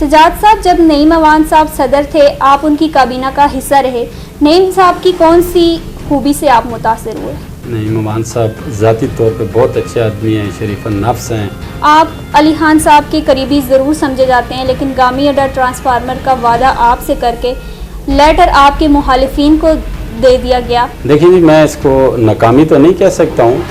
सजाद साहब, जब नईम अवान साहब सदर थे, आप उनकी काबीना का हिस्सा रहे। नईम साहब की कौन सी खूबी से आप मुतासिर हुए? नईम अवान साहब ज़ाती तौर पे बहुत अच्छे आदमी हैं, शरीफन नफ्स हैं। आप अली खान साहब के करीबी ज़रूर समझे जाते हैं, लेकिन गामी अड्डा ट्रांसफार्मर का वादा आपसे करके लेटर आपके मुखालिफिन को दे दिया गया। देखिए जी, मैं इसको नाकामी तो नहीं कह सकता हूँ।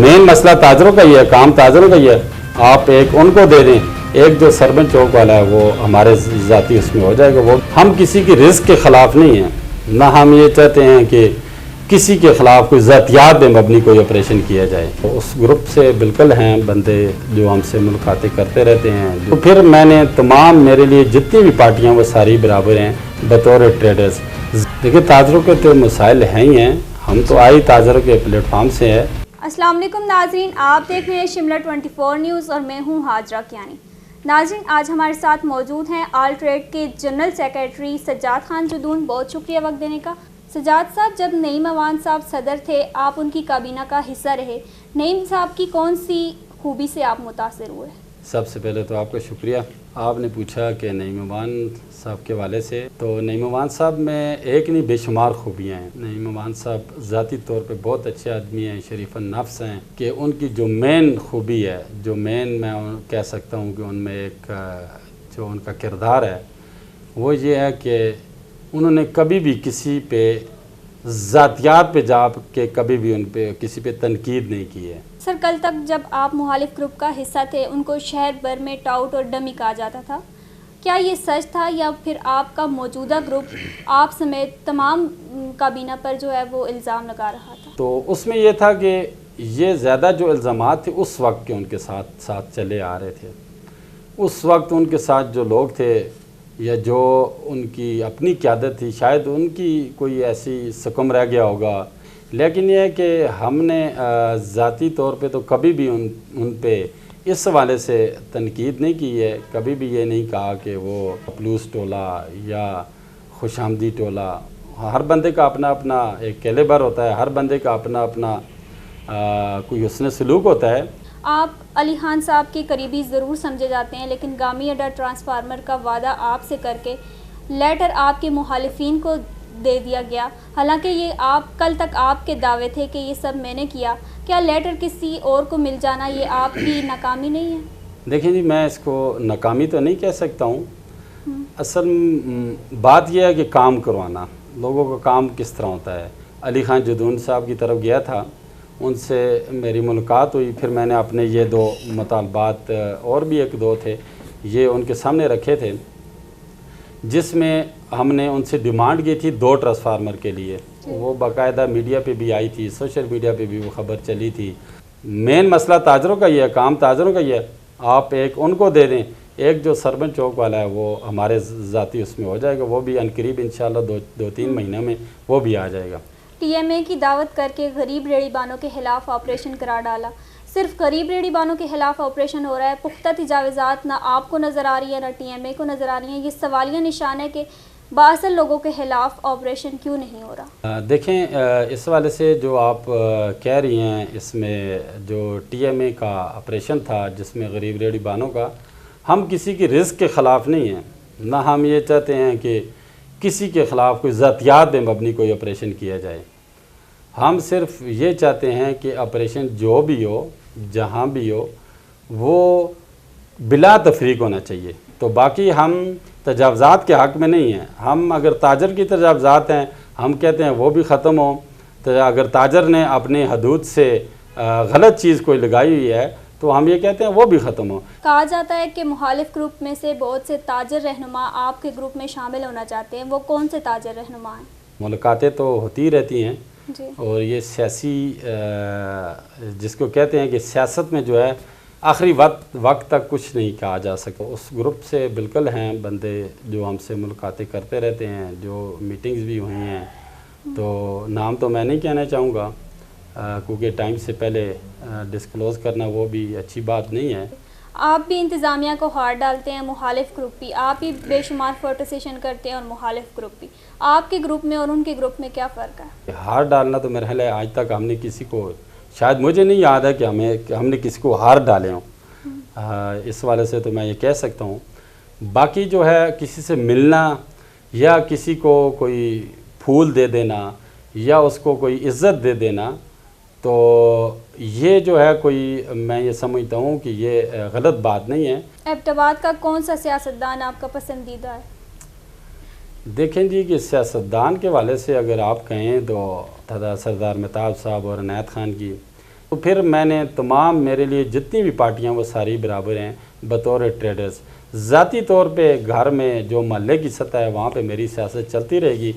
मेन मसला ताजरों का ही है, काम ताजरों का ही है। आप एक उनको दे दें, एक जो सरबन चौक वाला है वो हमारे ज़ाती उसमें हो जाएगा। वो हम किसी की रिस्क के ख़िलाफ़ नहीं हैं, ना हम ये चाहते हैं कि किसी के ख़िलाफ़ कोई ज़ातियात पे मबनी कोई ऑपरेशन किया जाए। तो उस ग्रुप से बिल्कुल हैं बंदे जो हमसे मुलाकातें करते रहते हैं। तो फिर मैंने तमाम, मेरे लिए जितनी भी पार्टियाँ वो सारी बराबर हैं बतौर ट्रेडर्स। देखिए, ताजरों के तो मसाइल हैं ही हैं, हम तो आई ताजरों के प्लेटफार्म से है। अस्सलाम वालेकुम नाज़रीन, आप देख रहे हैं शिमला 24 न्यूज़ और मैं हूं हाजरा कियानी। नाज़रीन, आज हमारे साथ मौजूद हैं आल ट्रेड के जनरल सेक्रेटरी सज्जाद खान जुदून। बहुत शुक्रिया वक्त देने का। सज्जाद साहब, जब नईम अवान साहब सदर थे, आप उनकी काबीना का हिस्सा रहे। नईम साहब की कौन सी खूबी से आप मुतासिर हुए? सबसे पहले तो आपका शुक्रिया। आपने पूछा कि नईम अवान साहब के वाले से, तो नईम अवान साहब में एक नहीं बेशुमार खूबियाँ हैं। नईम अवान साहब ज़ाती तौर पे बहुत अच्छे आदमी हैं, शरीफन नफ्स हैं। कि उनकी जो मेन खूबी है, जो मेन मैं कह सकता हूँ कि उनमें एक जो उनका किरदार है वो ये है कि उन्होंने कभी भी किसी पे ज़ातियात पे जा के कभी भी उन पे किसी पे तनकीद नहीं की है। सर, कल तक जब आप मुखालिफ ग्रुप का हिस्सा थे, उनको शहर भर में टाउट और डमी कहा जाता था। क्या ये सच था या फिर आपका मौजूदा ग्रुप आप समेत तमाम काबीना पर जो है वो इल्ज़ाम लगा रहा था? तो उसमें ये था कि ये ज़्यादा जो इल्ज़ामात थे उस वक्त के उनके साथ चले आ रहे थे। उस वक्त उनके साथ जो लोग थे या जो उनकी अपनी क़यादत थी, शायद उनकी कोई ऐसी सकम रह गया होगा। लेकिन ये है कि हमने ज़ाती तौर पे तो कभी भी उन पे इस हवाले से तनकीद नहीं की है। कभी भी ये नहीं कहा कि वो पलूस टोला या खुशामदी टोला। हर बंदे का अपना अपना एक कैलिबर होता है, हर बंदे का अपना अपना कोई हुस्न सलूक होता है। आप अली खान साहब के करीबी ज़रूर समझे जाते हैं, लेकिन गामी अड्डा ट्रांसफार्मर का वादा आपसे करके लेटर आपके मुखालिफिन को दे दिया गया। हालांकि ये आप कल तक आपके दावे थे कि ये सब मैंने किया। क्या लेटर किसी और को मिल जाना ये आपकी नाकामी नहीं है? देखिए जी, मैं इसको नाकामी तो नहीं कह सकता हूँ। असल बात यह है कि काम करवाना, लोगों का काम किस तरह होता है। अली खान जुदून साहब की तरफ गया था, उनसे मेरी मुलाकात हुई। फिर मैंने अपने ये दो मुतालबात, और भी एक दो थे, ये उनके सामने रखे थे, जिसमें हमने उनसे डिमांड की थी 2 ट्रांसफार्मर के लिए। वो बाकायदा मीडिया पे भी आई थी, सोशल मीडिया पे भी वो ख़बर चली थी। मेन मसला ताजरों का ही है, काम ताजरों का ही है। आप एक उनको दे दें, एक जो सरबन चौक वाला है वो हमारे ज़ाती उसमें हो जाएगा। वो भी अनकरीब इंशाल्लाह 2-3 महीने में वो भी आ जाएगा। TMA की दावत करके गरीब रेड़ीबानों के खिलाफ ऑपरेशन करार डाला। सिर्फ गरीब रेड़ीबानों के खिलाफ ऑपरेशन हो रहा है, पुख्ता तजावज़ात ना आपको नज़र आ रही है ना TMA को नज़र आ रही है। ये सवालिया निशान है कि बासल लोगों के खिलाफ ऑपरेशन क्यों नहीं हो रहा? देखें, इस वाले से जो आप कह रही हैं, इसमें जो TMA का ऑपरेशन था जिसमें गरीब रेड़ीबानों का, हम किसी की रिस्क के ख़िलाफ़ नहीं हैं, ना हम ये चाहते हैं कि किसी के ख़िलाफ़ कोई ज़ातियात पे मबनी कोई ऑपरेशन किया जाए। हम सिर्फ ये चाहते हैं कि ऑपरेशन जो भी हो, जहाँ भी हो, वो बिला तफरीक होना चाहिए। तो बाकी हम तजावज़ात के हक़ में नहीं हैं। हम अगर ताजर की तजावज़ात हैं, हम कहते हैं वो भी ख़त्म हो। तो अगर ताजर ने अपने हदूद से गलत चीज़ कोई लगाई हुई है तो हम ये कहते हैं वो भी ख़त्म हो। कहा जाता है कि मुखालिफ ग्रुप में से बहुत से ताजर रहनुमा आपके ग्रुप में शामिल होना चाहते हैं। वो कौन से ताजर रहनुमा हैं? मुलाकातें तो होती रहती हैं जी। और ये सियासी जिसको कहते हैं कि सियासत में जो है आखिरी वक्त तक कुछ नहीं कहा जा सकता। उस ग्रुप से बिल्कुल हैं बंदे जो हमसे मुलाकातें करते रहते हैं, जो मीटिंग्स भी हुई हैं। तो नाम तो मैं नहीं कहना चाहूँगा क्योंकि टाइम से पहले डिस्क्लोज़ करना वो भी अच्छी बात नहीं है। आप भी इंतज़ामिया को हार डालते हैं, मुखालिफ ग्रुप भी। आप भी बेशुमार फोटो सेशन करते हैं और मुखालिफ ग्रुप भी। आपके ग्रुप में और उनके ग्रुप में क्या फ़र्क है? हार डालना तो मेरे ख्याल है आज तक हमने किसी को, शायद मुझे नहीं याद है कि हमने किसी को हार डाले हों। इस वाले से तो मैं ये कह सकता हूँ बाकी जो है किसी से मिलना या किसी को कोई फूल दे देना या उसको कोई इज़्ज़त दे देना, तो ये जो है कोई, मैं ये समझता हूँ कि ये गलत बात नहीं है। एबटाबाद का कौन सा सियासतदान आपका पसंदीदा है? देखें जी कि सियासतदान के वाले से अगर आप कहें तो सरदार महताब साहब और इनायत खान की, तो फिर मैंने तमाम, मेरे लिए जितनी भी पार्टियां वो सारी बराबर हैं बतौर ट्रेडर्स। ज़ाती तौर पे घर में जो महल्ले की सतह है वहाँ पे मेरी सियासत चलती रहेगी।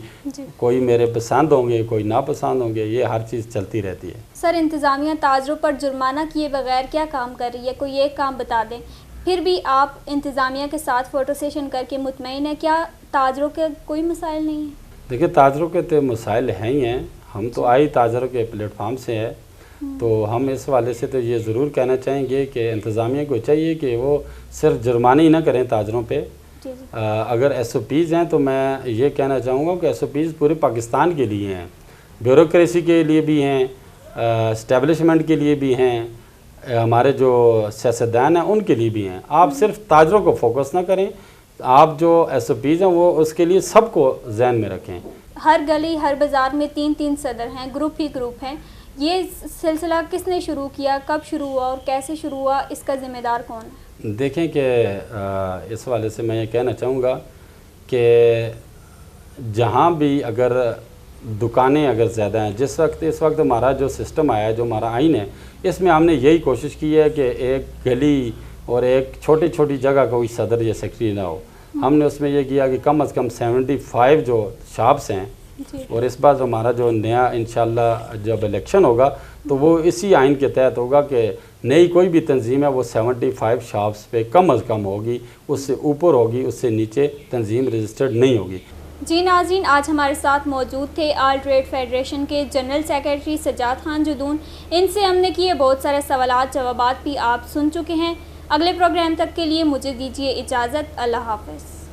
कोई मेरे पसंद होंगे, कोई नापसंद होंगे, ये हर चीज़ चलती रहती है। सर, इंतज़ामिया ताजरों पर जुर्माना किए बगैर क्या काम कर रही है? कोई एक काम बता दें। फिर भी आप इंतज़ामिया के साथ फ़ोटो सेशन करके मुतमईन है, क्या ताजरों के कोई मसाइल नहीं है? देखिए, ताजरों के तो मसाइल हैं ही हैं। हम तो आई ताजरों के प्लेटफार्म से है, तो हम इस वाले से तो ये ज़रूर कहना चाहेंगे कि इंतज़ामिया को चाहिए कि वो सिर्फ जुर्माने ही ना करें ताजरों पे। अगर SOPs हैं तो मैं ये कहना चाहूँगा कि SOPs पूरे पाकिस्तान के लिए हैं, ब्यूरोक्रेसी के लिए भी हैं, इस्टेब्लिशमेंट के लिए भी हैं, हमारे जो सियासतदान हैं उनके लिए भी हैं। आप सिर्फ ताजरों को फोकस ना करें, आप जो SOPs हैं वो उसके लिए सबको जहन में रखें। हर गली हर बाज़ार में 3-3 सदर हैं, ग्रुप ही ग्रुप हैं। ये सिलसिला किसने शुरू किया, कब शुरू हुआ और कैसे शुरू हुआ, इसका ज़िम्मेदार कौन है? देखें कि इस वाले से मैं ये कहना चाहूँगा कि जहाँ भी अगर दुकानें अगर ज़्यादा हैं, इस वक्त हमारा जो सिस्टम आया है, जो हमारा आइन है, इसमें हमने यही कोशिश की है कि एक गली और एक छोटी छोटी जगह कोई सदर या सेक्रेटरी ना हो। हमने उसमें ये किया कि कम से कम 75 जो शॉप्स हैं, और इस बार हमारा जो नया इंशाल्लाह जब इलेक्शन होगा तो वो इसी आइन के तहत होगा कि नई कोई भी तंजीम है वो 75 शॉप्स पे कम से कम होगी, उससे ऊपर होगी, उससे नीचे तंजीम रजिस्टर्ड नहीं होगी। जी नाज़रीन, आज हमारे साथ मौजूद थे ऑल ट्रेड फेडरेशन के जनरल सेक्रेटरी सज्जाद खान जुदून। इनसे हमने किए बहुत सारे सवालात जवाबात भी आप सुन चुके हैं। अगले प्रोग्राम तक के लिए मुझे दीजिए इजाज़त। अल्लाह हाफ़िज़।